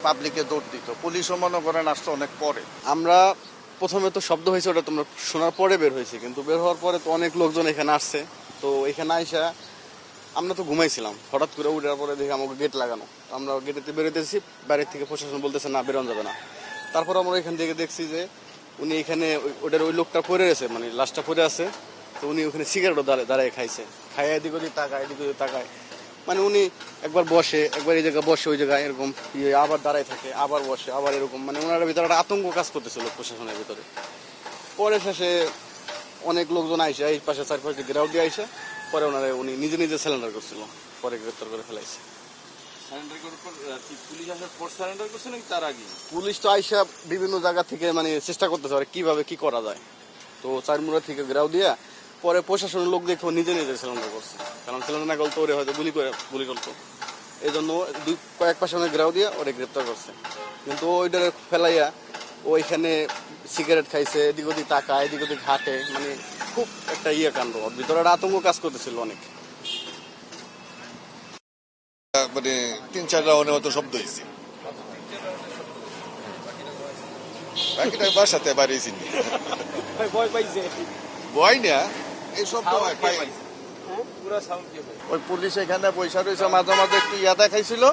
পাবলিকে দৌড় দিত, পুলিশও মনে করেন আসতো অনেক পরে। আমরা প্রথমে তো শব্দ হয়েছে, ওটা তোমরা শোনার পরে বের হয়েছে, কিন্তু বের হওয়ার পরে তো অনেক লোকজন এখানে আসছে। তো এখানে আইসা আমরা তো ঘুমাইছিলাম, হঠাৎ করে উঠার পরে দেখি আমাকে গেট লাগানো। আমরা গেটেতে বেরোতেছি, বাইরের থেকে প্রশাসন বলতেছে না, বেরোনো যাবে না। তারপর আমরা এখান থেকে দেখছি যে উনি এখানে ওটার ওই লোকটা পড়ে আছে, মানে লাশটা পড়ে আছে। তো উনি ওখানে সিগারেটও দাঁড়ায় খাইছে, খাইয়া এদিক ওদিক তাকায়, এদিক ওদিক তাকায়। মানে উনি একবার বসে, একবার এই জায়গায় বসে, ওই জায়গায় এরকম আবার দাঁড়ায় থাকে, আবার বসে, আবার এরকম। মানে ওনার ভিতরে একটা আতঙ্ক কাজ করতেছিল প্রশাসনের ভিতরে। পরে শেষে অনেক লোকজন আইসে, এই পাশে চারপাশে ঘেরাও দিয়ে আইসে, পরে উনি নিজে নিজে সিলিন্ডার করছিল, পরে গ্রেপ্তার করে ফেলাইছে। পুলিশ আসার পর সারেন্ডার করছে নাকি তার আগে? পুলিশ তো আইসা বিভিন্ন জায়গা থেকে মানে চেষ্টা করতেছে আর কিভাবে কি করা যায়। তো চারমুড়া থেকে ঘেরাও দিয়া পরে প্রশাসনের লোক দেখেও নিজে নিজে সিলিন্ডার করছে, কারণ সিলিন্ডার না করলে ওরে হয়তো গুলি করতো। এই জন্য কয়েক পাশে ঘেরাও দিয়া ওরে গ্রেপ্তার করছে। কিন্তু ওইটারে ফেলাইয়া ওইখানে সিগারেট খাইছে, এদিক ওদিক তাকায়, এদিক ওদিক হাঁটে। মানে খুব একটা কাণ্ড, ওর ভিতরে একটা আতঙ্ক কাজ করতেছিল অনেক। মানে 3-4 রাউন্ডের মতো শব্দ হয়েছে, বাকিটা বাসাতে বাড়িয়েছি ভয় না, এই শব্দ ওই পুলিশ এখানে পয়সা রয়েছে, মাঝে মাঝে একটু দেখাইছিল,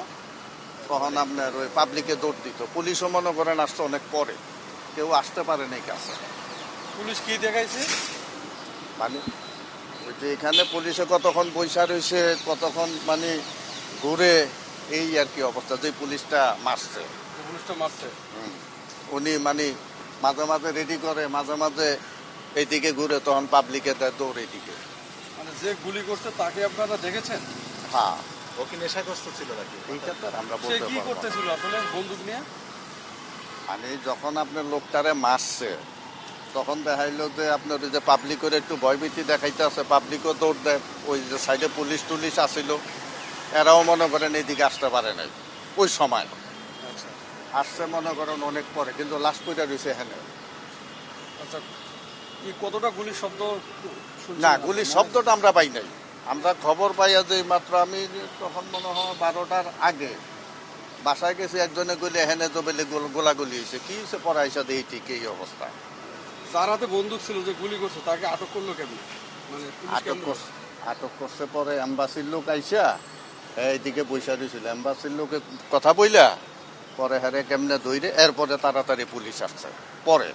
তখন আপনার ওই পাবলিকে দৌড় দিত, পুলিশও মনে করেন আসতো অনেক পরে, কেউ আসতে পারে নাই কাছে। পুলিশ কি দেখাইছে? মানে ওই যে এখানে পুলিশে কতক্ষণ পয়সা রয়েছে, কতক্ষণ মানে ঘুরে, এই আর কি অবস্থা। যে পুলিশটা মারছে, উনি মানে মাঝে মাঝে রেডি করে, মাঝে মাঝে এইদিকে ঘুরে, তখন পাবলিকে দেয় দৌড় এইদিকে। মানে যে গুলি করছে তাকে আপনারা দেখেছেন? হ্যাঁ, ও কি নেশাগ্রস্ত ছিল নাকি? এইটা তো আর আমরা সে বলতে কি পারবো না। করতেছিল আসলে বন্দুক নিয়ে? মানে যখন আপনার লোকটারে মারছে, তখন দেখাইলো যে আপনার ওই যে পাবলিক করে একটু ভয়ভীতি দেখাইতে আছে, পাবলিকও দৌড় দেয়। ওই যে সাইডে পুলিশ টুলিশ আসিল, এরাও মনে করেন এইদিকে আসতে পারে নাই ওই সময়। আচ্ছা আসছে মনে করেন অনেক পরে, কিন্তু লাস্ট পয়টা রয়েছে এখানে। আচ্ছা, কি কতটা গুলির শব্দ শুনছেন? না, গুলির শব্দটা আমরা পাই নাই। আমরা খবর পাইয়া যে মাত্র আমি তখন মনে হয় 12টার আগে বাসায় গেছি, একজনে গুলি এখানে তো বেলে গোলাগুলি হয়েছে, কি হয়েছে পরে আইসা দেখি ঠিক এই অবস্থা। যার হাতে বন্দুক ছিল যে গুলি করছে তাকে আটক করলো কেমন? মানে পুলিশ কেমন? আটক করছে পরে এম্বাসির লোক আইসা এইদিকে বৈশা দিয়েছিল, এম্বাসির লোকে কথা বইলা পরে হারে কেমনে ধইরে, এরপরে তাড়াতাড়ি পুলিশ আসছে পরে।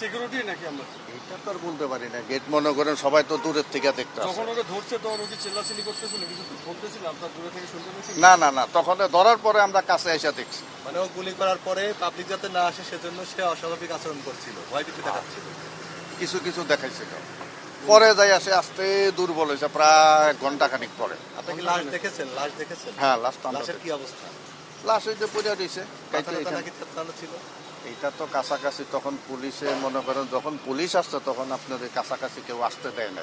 সিকিউরিটি নাকি এম্বাসি? এইটা তো আর বলতে পারি না, গেট মনে করেন সবাই তো দূরের থেকে দেখতে আসে। যখন ওকে ধরছে তখন ওকে চিল্লাচিল্লি করতেছিল, কিছু বলতেছিল, আপনার দূরে থেকে শুনতে পেয়েছেন? না না না, তখন ধরার পরে আমরা কাছে এসে দেখছি। মানে ও গুলি করার পরে পাবলিক যাতে না আসে সেজন্য সে অস্বাভাবিক আচরণ করছিল, ভয়ভীতি দেখাচ্ছিল, কিছু কিছু দেখাইছিল। পরে যাই আসে আসতে দুর্বল হয়েছে, প্রায় ঘন্টাখানিক পরে। আপনি কি লাশ দেখেছেন? লাশ দেখেছেন? হ্যাঁ, লাস্ট লাশের কি অবস্থা? লাশ ওই যে পড়ে রয়েছে। নাকি থেতলানো ছিল? এইটা তো কাছাকাছি, তখন পুলিশে মনে করেন যখন পুলিশ আসছে তখন আপনার কাছাকাছি কেউ আসতে দেয় না।